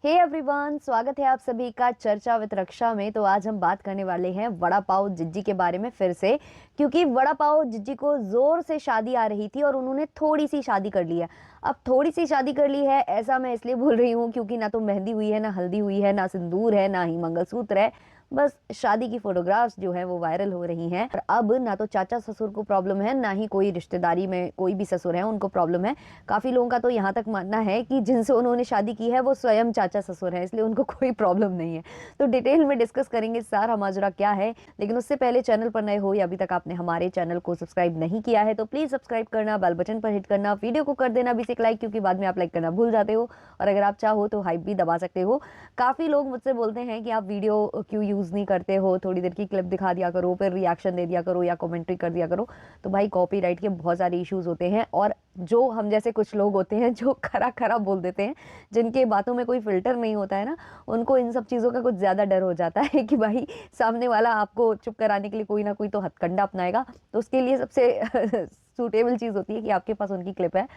Hey everyone, स्वागत है आप सभी का चर्चा विद रक्षा में। तो आज हम बात करने वाले हैं वड़ा पाव जिज्जी के बारे में फिर से, क्योंकि वड़ा पाव जिज्जी को जोर से शादी आ रही थी और उन्होंने थोड़ी सी शादी कर ली है। अब थोड़ी सी शादी कर ली है ऐसा मैं इसलिए बोल रही हूँ क्योंकि ना तो मेहंदी हुई है, ना हल्दी हुई है, ना सिंदूर है, ना ही मंगलसूत्र है। बस शादी की फोटोग्राफ्स जो है वो वायरल हो रही हैं। और अब ना तो चाचा ससुर को प्रॉब्लम है, ना ही कोई रिश्तेदारी में कोई भी ससुर है उनको प्रॉब्लम है। काफी लोगों का तो यहाँ तक मानना है कि जिनसे उन्होंने शादी की है वो स्वयं चाचा ससुर है, इसलिए उनको कोई प्रॉब्लम नहीं है। तो डिटेल में डिस्कस करेंगे सारा माजरा क्या है। लेकिन उससे पहले चैनल पर नए हो या अभी तक आपने हमारे चैनल को सब्सक्राइब नहीं किया है तो प्लीज सब्सक्राइब करना, बेल बटन पर हिट करना, वीडियो को कर देना बेसिक लाइक, क्योंकि बाद में आप लाइक करना भूल जाते हो। और अगर आप चाहो तो हाइप भी दबा सकते हो। काफी लोग मुझसे बोलते हैं कि आप वीडियो क्यों यूज नहीं करते हो, थोड़ी देर की क्लिप दिखा दिया करो, फिर रिएक्शन दे दिया करो या कमेंट्री कर दिया करो। तो भाई कॉपीराइट के बहुत सारे इश्यूज होते हैं, और जो हम जैसे कुछ लोग होते हैं जो खरा खरा बोल देते हैं, जिनके बातों में कोई फिल्टर नहीं होता है ना, उनको इन सब चीज़ों का कुछ ज़्यादा डर हो जाता है कि भाई सामने वाला आपको चुप कराने के लिए कोई ना कोई तो हथकंडा अपनाएगा। तो उसके लिए सबसे सूटेबल चीज़ होती है कि आपके पास उनकी क्लिप है,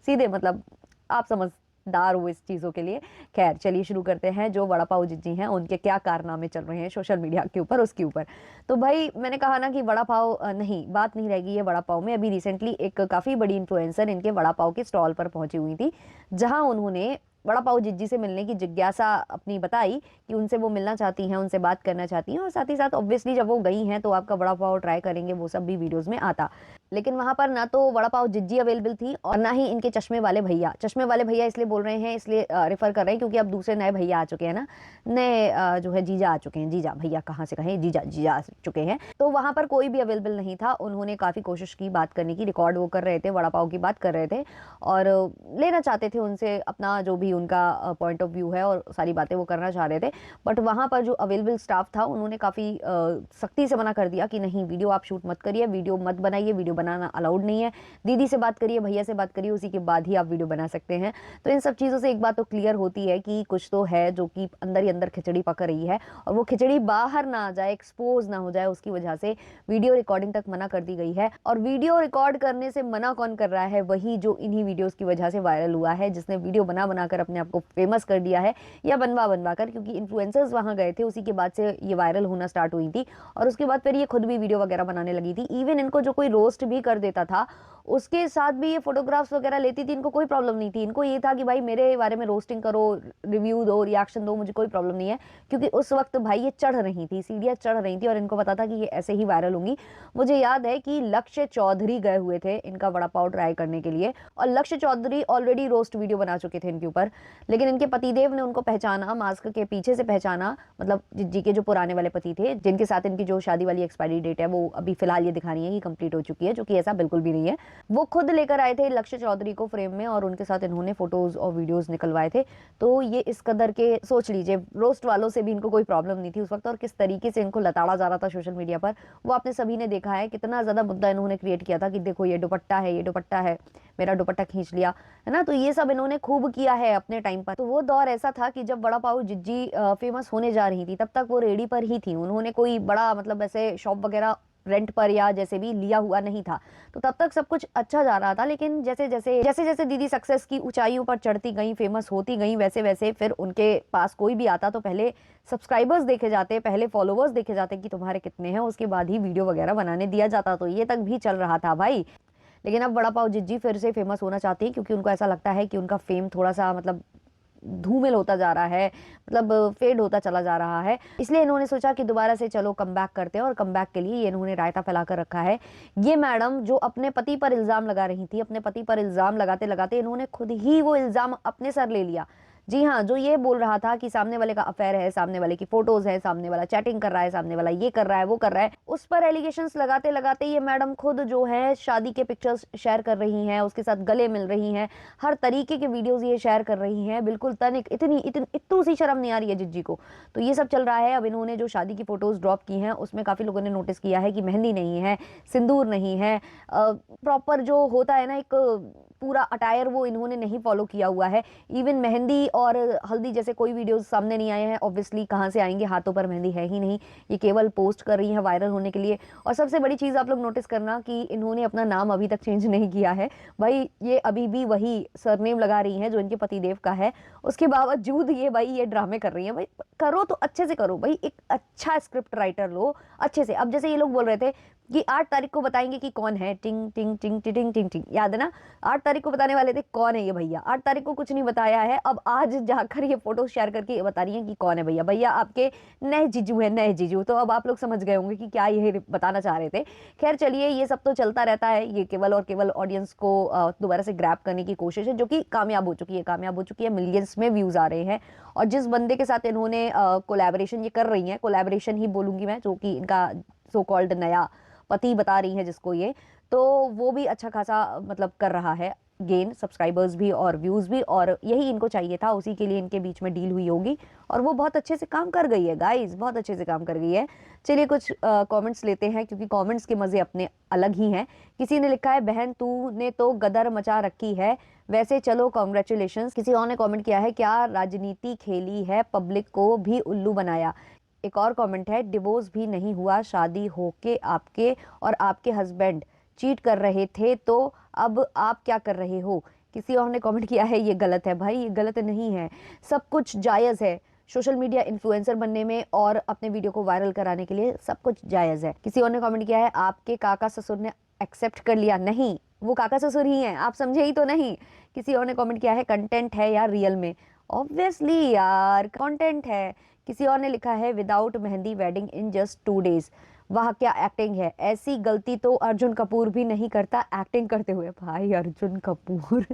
सीधे मतलब आप समझदार हो इस चीज़ों के लिए। खैर चलिए शुरू करते हैं। जो वड़ा पाव जिज्जी हैं उनके क्या कारनामे चल रहे हैं सोशल मीडिया के ऊपर, उसके ऊपर। तो भाई मैंने कहा ना कि वड़ा पाव नहीं, बात नहीं रहेगी ये वड़ा पाव में। अभी रिसेंटली एक काफ़ी बड़ी इन्फ्लुएंसर इनके वड़ा पाव के स्टॉल पर पहुंची हुई थी, जहां उन्होंने वड़ा पाव जिज्जी से मिलने की जिज्ञासा अपनी बताई कि उनसे वो मिलना चाहती हैं, उनसे बात करना चाहती हैं। और साथ ही साथ ऑब्वियसली जब वो गई हैं तो आपका वड़ा पाव ट्राई करेंगे, वो सब भी वीडियोस में आता। लेकिन वहां पर ना तो वड़ा पाव जिज्जी अवेलेबल थी और ना ही इनके चश्मे वाले भैया। चश्मे वाले भैया इसलिए बोल रहे हैं, इसलिए रेफर कर रहे हैं क्योंकि अब दूसरे नए भैया आ चुके हैं ना, नए जो है जीजा आ चुके हैं। जीजा भैया कहाँ से कहें, जीजा जीजा आ चुके हैं। तो वहां पर कोई भी अवेलेबल नहीं था। उन्होंने काफी कोशिश की बात करने की, रिकॉर्ड वो कर रहे थे, वड़ा पाव की बात कर रहे थे और लेना चाहते थे उनसे अपना जो भी उनका पॉइंट ऑफ व्यू है और सारी बातें वो करना चाह रहे थे। बट वहां पर जो अवेलेबल स्टाफ था उन्होंने काफी सख्ती से मना कर दिया कि नहीं, वीडियो आप शूट मत करिए, वीडियो मत बनाइए, वीडियो बनाना अलाउड नहीं है। दीदी से बात करिए, भैया से बात करिए, उसी के बाद ही आप वीडियो बना सकते हैं। तो इन सब चीज़ों से एक बात तो क्लियर होती है कि कुछ तो है जो कि अंदर ही अंदर खिचड़ी पक रही है, और वो खिचड़ी बाहर ना आ जाए, एक्सपोज ना हो जाए, उसकी वजह से वीडियो रिकॉर्डिंग तक मना कर दी गई है। और वीडियो रिकॉर्ड करने से मना कौन कर रहा है? वही जो इन्हीं वीडियोस की वजह से वायरल हुआ है, जिसने वीडियो बना बनाकर अपने आप को फेमस कर दिया है, या बनवा बनवा कर, क्योंकि इन्फ्लुएंसर्स वहां गए थे, उसी के बाद से ये वायरल होना स्टार्ट हुई थी। और उसके बाद फिर ये खुद भी वीडियो वगैरह बनाने लगी थी। इवन इनको जो कोई रोस्ट भी कर देता था उसके साथ भी ये फोटोग्राफ्स वगैरह लेती थी, इनको कोई प्रॉब्लम नहीं थी। इनको ये था कि भाई मेरे बारे में रोस्टिंग करो, रिव्यू दो, रिएक्शन दो, मुझे कोई प्रॉब्लम नहीं है। क्योंकि उस वक्त भाई ये चढ़ रही थी, सीढ़ियाँ चढ़ रही थी, और इनको पता था कि ये ऐसे ही वायरल होंगी। मुझे याद है कि लक्ष्य चौधरी गए हुए थे इनका वड़ा पाव ट्राई करने के लिए, और लक्ष्य चौधरी ऑलरेडी रोस्ट वीडियो बना चुके थे इनके ऊपर। लेकिन इनके पतिदेव ने उनको पहचाना, मास्क के पीछे से पहचाना, मतलब जिज्जी के जो पुराने वाले पति थे, जिनके साथ इनकी जो शादी वाली एक्सपायरी डेट है वो अभी फिलहाल ये दिखा रही है कि कंप्लीट हो चुकी है, जो कि ऐसा बिल्कुल भी नहीं है। वो खुद लेकर आए थे लक्ष्य चौधरी को फ्रेम में, और उनके साथ इन्होंने फोटोज और वीडियोस निकलवाए थे। तो ये इस कदर के, सोच लीजिए, रोस्ट वालों से भी इनको कोई प्रॉब्लम नहीं थी उस वक्त, और किस तरीके से इनको लताड़ा जा रहा था सोशल मीडिया पर वो आपने सभी ने देखा है। कितना ज्यादा मुद्दा इन्होंने क्रिएट किया था कि देखो ये दुपट्टा है, ये दुपट्टा है, मेरा दुपट्टा खींच लिया, है ना। तो ये सब इन्होंने खूब किया है अपने टाइम पर। तो वो दौर ऐसा था कि जब वड़ा पाव जिज्जी फेमस होने जा रही थी, तब तक वो रेडी पर ही थी। उन्होंने कोई बड़ा मतलब ऐसे शॉप वगैरह रेंट पर या जैसे भी लिया हुआ नहीं था। तो तब तक सब कुछ अच्छा जा रहा था। लेकिन जैसे जैसे दीदी सक्सेस की ऊंचाइयों पर चढ़ती गई, फेमस होती गई, वैसे वैसे फिर उनके पास कोई भी आता तो पहले सब्सक्राइबर्स देखे जाते, पहले फॉलोवर्स देखे जाते कि तुम्हारे कितने हैं, उसके बाद ही वीडियो वगैरह बनाने दिया जाता। तो ये तक भी चल रहा था भाई। लेकिन अब वड़ा पाव जिज्जी फिर से फेमस होना चाहती हैं, क्योंकि उनको ऐसा लगता है कि उनका फेम थोड़ा सा मतलब धूमिल होता जा रहा है, मतलब फेड होता चला जा रहा है। इसलिए इन्होंने सोचा कि दोबारा से चलो कम बैक करते हैं, और कम बैक के लिए ये इन्होंने रायता फैला कर रखा है। ये मैडम जो अपने पति पर इल्जाम लगा रही थी, अपने पति पर इल्जाम लगाते लगाते इन्होंने खुद ही वो इल्जाम अपने सर ले लिया। जी हाँ, जो ये बोल रहा था कि सामने वाले का अफेयर है, सामने वाले की फोटोज है, सामने वाला चैटिंग कर रहा है, सामने वाला ये कर रहा है, वो कर रहा है, उस पर एलिगेशंस लगाते लगाते ये मैडम खुद जो है शादी के पिक्चर्स शेयर कर रही हैं, उसके साथ गले मिल रही हैं, हर तरीके के वीडियोस ये शेयर कर रही हैं। बिल्कुल तनिक इतनी इतनी इतू सी शर्म नहीं आ रही है जिज्जी को। तो ये सब चल रहा है। अब इन्होंने जो शादी की फोटोज ड्रॉप की हैं उसमें काफी लोगों ने नोटिस किया है कि मेहंदी नहीं है, सिंदूर नहीं है, प्रॉपर जो होता है ना एक पूरा अटायर, वो इन्होंने नहीं फॉलो किया हुआ है। इवन मेहंदी और हल्दी जैसे कोई वीडियोस सामने नहीं आए हैं। ऑब्वियसली कहाँ से आएंगे, हाथों पर मेहंदी है ही नहीं, ये केवल पोस्ट कर रही हैं वायरल होने के लिए। और सबसे बड़ी चीज़ आप लोग नोटिस करना कि इन्होंने अपना नाम अभी तक चेंज नहीं किया है भाई, ये अभी भी वही सरनेम लगा रही हैं जो इनके पतिदेव का है। उसके बावजूद ये भाई ये ड्रामे कर रही हैं। भाई करो तो अच्छे से करो भाई, एक अच्छा स्क्रिप्ट राइटर लो अच्छे से। अब जैसे ये लोग बोल रहे थे कि 8 तारीख को बताएंगे कि कौन है, टिंग टिंग टिंग टिंग टिंग टिंग टिंग, याद है ना? 8 तारीख को बताने वाले थे कौन है ये भैया, 8 तारीख को कुछ नहीं बताया है। अब आज जाकर ये फोटो शेयर करके बता रही हैं कि कौन है भैया। भैया आपके नए जीजू है, नए जीजू। तो अब आप लोग समझ गए होंगे कि क्या ये बताना चाह रहे थे। खैर चलिए, ये सब तो चलता रहता है, ये केवल और केवल ऑडियंस को दोबारा से ग्रैब करने की कोशिश है, जो कि कामयाब हो चुकी है, मिलियंस में व्यूज आ रहे हैं। और जिस बंदे के साथ इन्होंने कोलैबोरेशन ये कर रही हैं, कोलैबोरेशन ही बोलूंगी मैं, जो कि इनका सो कॉल्ड नया पति बता रही है जिसको ये, तो वो भी अच्छा खासा मतलब कर रहा है गेन, सब्सक्राइबर्स भी और व्यूज भी, और यही इनको चाहिए था, उसी के लिए इनके बीच में डील हुई होगी। और वो बहुत अच्छे से काम कर गई है गाइस, बहुत अच्छे से काम कर गई है। चलिए कुछ कमेंट्स लेते हैं, क्योंकि कमेंट्स के मजे अपने अलग ही हैं। किसी ने लिखा है, बहन तूने तो गदर मचा रखी है, वैसे चलो कॉन्ग्रेचुलेशंस। किसी और ने कमेंट किया है, क्या राजनीति खेली है, पब्लिक को भी उल्लू बनाया। एक और कमेंट है, डिवोर्स भी नहीं हुआ, शादी होके आपके और आपके हस्बैंड चीट कर रहे थे, तो अब आप क्या कर रहे हो। किसी और ने कमेंट किया है, ये गलत है। भाई ये गलत नहीं है, सब कुछ जायज़ है। सोशल मीडिया इन्फ्लुएंसर बनने में और अपने वीडियो को वायरल कराने के लिए सब कुछ जायज़ है। किसी और ने कमेंट किया है, आपके काका ससुर ने एक्सेप्ट कर लिया। नहीं, वो काका ससुर ही हैं, आप समझे ही तो नहीं। किसी और ने कमेंट किया है, कंटेंट है यार रियल में। ऑब्वियसली यार कंटेंट है। किसी और ने लिखा है, without mehndi wedding in just 2 days। वाह क्या एक्टिंग है, ऐसी गलती तो अर्जुन कपूर भी नहीं करता एक्टिंग करते हुए। भाई अर्जुन कपूर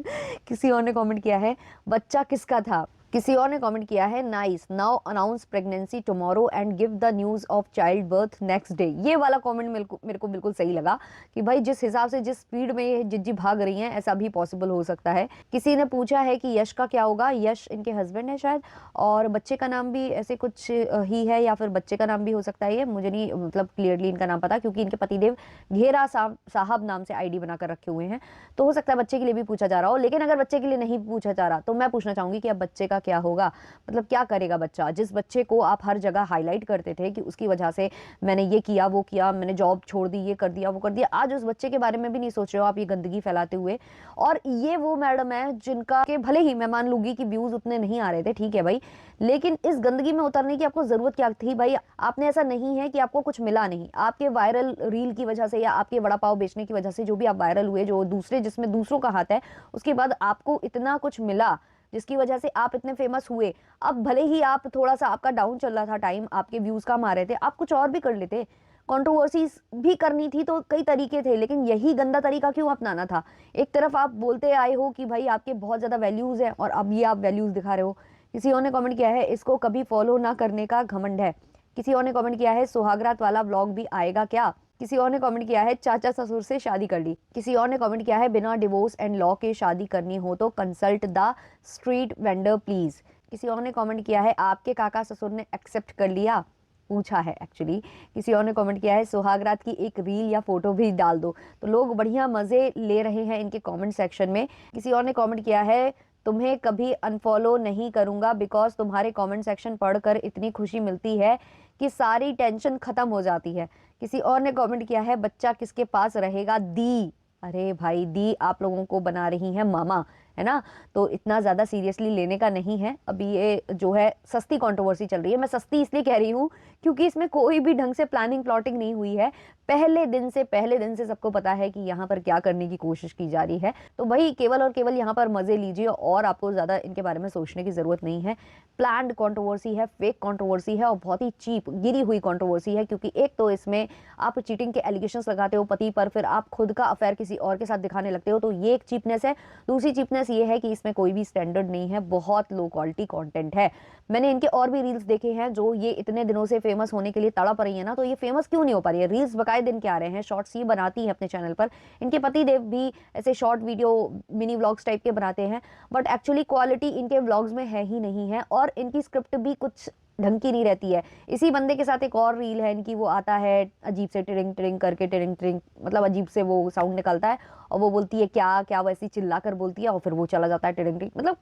किसी और ने कमेंट किया है, बच्चा किसका था। किसी और ने कमेंट किया है, nice, now announce pregnancy tomorrow and give the news of child birth next day. ये वाला कमेंट मेरे को बिल्कुल सही लगा कि भाई जिस हिसाब से जिस स्पीड में ये जिज्जी भाग रही हैं, ऐसा भी पॉसिबल हो सकता है। किसी ने पूछा है कि यश का क्या होगा। यश इनके हस्बैंड है शायद, और बच्चे का नाम भी ऐसे कुछ ही है, या फिर बच्चे का नाम भी हो सकता है, ये मुझे नहीं मतलब क्लियरली इनका नाम पता, क्योंकि इनके पतिदेव घेरा साहब नाम से आईडी बनाकर रखे हुए हैं। तो हो सकता है बच्चे के लिए भी पूछा जा रहा हो, लेकिन अगर बच्चे के लिए नहीं पूछा जा रहा तो मैं पूछना चाहूंगी कि अब बच्चे का क्या होगा, मतलब क्या करेगा बच्चा। जिस बच्चे को आप हर जगह हाईलाइट करते थे कि उसकी वजह से मैंने ये किया वो किया, मैंने जॉब छोड़ दी, ये कर दिया वो कर दिया, आज उस बच्चे के बारे में भी नहीं सोच रहे हो आप, ये गंदगी फैलाते हुए। और ये वो मैडम है जिनका के भले ही मैं मान लूंगी कि व्यूज उतने नहीं आ रहे थे, ठीक है भाई, लेकिन इस गंदगी में उतरने की आपको जरूरत क्या थी भाई। आपने ऐसा नहीं है कि आपको कुछ मिला नहीं, आपके वायरल रील की वजह से या आपके वड़ा पाव बेचने की वजह से जो भी आप वायरल हुए, जो दूसरे जिसमें दूसरों का हाथ है, उसके बाद आपको इतना कुछ मिला जिसकी वजह से आप इतने फेमस हुए। अब भले ही आप थोड़ा सा आपका डाउन चल रहा था टाइम, आपके व्यूज कम आ रहे थे, आप कुछ और भी कर लेते, कंट्रोवर्सीज भी करनी थी तो कई तरीके थे, लेकिन यही गंदा तरीका क्यों अपनाना था। एक तरफ आप बोलते आए हो कि भाई आपके बहुत ज्यादा वैल्यूज हैं, और अब ये आप वैल्यूज दिखा रहे हो। किसी और ने कमेंट किया है, इसको कभी फॉलो ना करने का घमंड है। किसी और ने कमेंट किया है, सुहागरात वाला व्लॉग भी आएगा क्या। किसी और ने कमेंट किया है, चाचा ससुर से शादी कर ली। किसी और ने कमेंट किया है, बिना डिवोर्स एंड लॉ के शादी करनी हो तो consult the street vendor please. किसी और ने कमेंट किया है, आपके काका ससुर ने एक्सेप्ट कर लिया, पूछा है एक्चुअली। किसी और ने कमेंट किया है, सुहागरात की एक रील या फोटो भी डाल दो। तो लोग बढ़िया मजे ले रहे हैं इनके कमेंट सेक्शन में। किसी और ने कमेंट किया है, तुम्हें कभी अनफॉलो नहीं करूंगा बिकॉज तुम्हारे कमेंट सेक्शन पढ़कर इतनी खुशी मिलती है कि सारी टेंशन खत्म हो जाती है। किसी और ने कमेंट किया है, बच्चा किसके पास रहेगा, दी। अरे भाई दी आप लोगों को बना रही हैं मामा, है ना, तो इतना ज़्यादा सीरियसली लेने का नहीं है। अभी ये जो है सस्ती कंट्रोवर्सी चल रही है, मैं सस्ती इसलिए कह रही हूँ क्योंकि इसमें कोई भी ढंग से प्लानिंग प्लॉटिंग नहीं हुई है। पहले दिन से सबको पता है कि यहाँ पर क्या करने की कोशिश की जा रही है। तो भाई केवल और केवल यहाँ पर मजे लीजिए, और आपको ज़्यादा इनके बारे में सोचने की ज़रूरत नहीं है। प्लान्ड कंट्रोवर्सी है, फेक कंट्रोवर्सी है, और बहुत ही चीप गिरी हुई कंट्रोवर्सी है, क्योंकि एक तो इसमें आप चीटिंग के एलिगेशंस लगाते हो पति पर, फिर आप खुद का अफेयर किसी और के साथ दिखाने लगते हो, तो ये एक चीपनेस है। दूसरी चीपनेस ये है कि इसमें कोई भी स्टैंडर्ड नहीं है, बहुत लो क्वालिटी कंटेंट है। मैंने इनके और भी रील्स देखे हैं जो ये इतने दिनों से फेमस होने के लिए तड़प रही है ना, तो ये फेमस क्यों नहीं हो पा रही है। रील्स बकाए दिन के आ रहे हैं, शॉर्ट्स ये बनाती है अपने चैनल पर, इनके पति देव भी ऐसे short video mini vlogs type के बनाते हैं, बट एक्चुअली क्वालिटी इनके व्लॉग्स में है ही नहीं है, और इनकी स्क्रिप्ट भी कुछ ढंग की नहीं रहती है। इसी बंदे के साथ एक और रील है इनकी, वो आता है अजीब से टिरिंग टिरिंग करके, टिरिंग टिरिंग मतलब अजीब से वो साउंड निकलता है और वो बोलती है क्या क्या, वैसी चिल्ला कर बोलती है और फिर वो चला जाता है टिरिंग टिरिंग। मतलब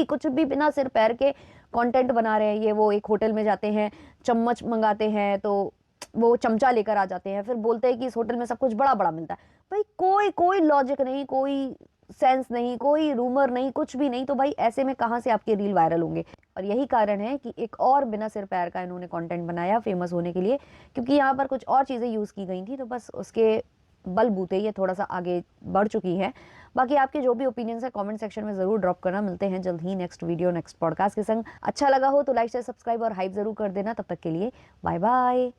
कुछ भी बिना सिर पैर के कंटेंट बना रहे हैं ये। वो एक होटल में जाते हैं, चम्मच मंगाते हैं तो वो चमचा लेकर आ जाते हैं, फिर बोलते हैं कि इस होटल में सब कुछ बड़ा बड़ा मिलता है। भाई कोई कोई लॉजिक नहीं, कोई सेंस नहीं, कोई रूमर नहीं, कुछ भी नहीं। तो भाई ऐसे में कहाँ से आपके रील वायरल होंगे? और यही कारण है कि एक और बिना सिर पैर का इन्होंने कंटेंट बनाया फेमस होने के लिए, क्योंकि यहाँ पर कुछ और चीज़ें यूज़ की गई थी, तो बस उसके बलबूते ये थोड़ा सा आगे बढ़ चुकी है। बाकी आपके जो भी ओपिनियंस है कमेंट सेक्शन में ज़रूर ड्रॉप करना। मिलते हैं जल्द ही नेक्स्ट वीडियो नेक्स्ट पॉडकास्ट के संग। अच्छा लगा हो तो लाइक शेयर सब्सक्राइब और हाइप ज़रूर कर देना। तब तक के लिए बाय बाय।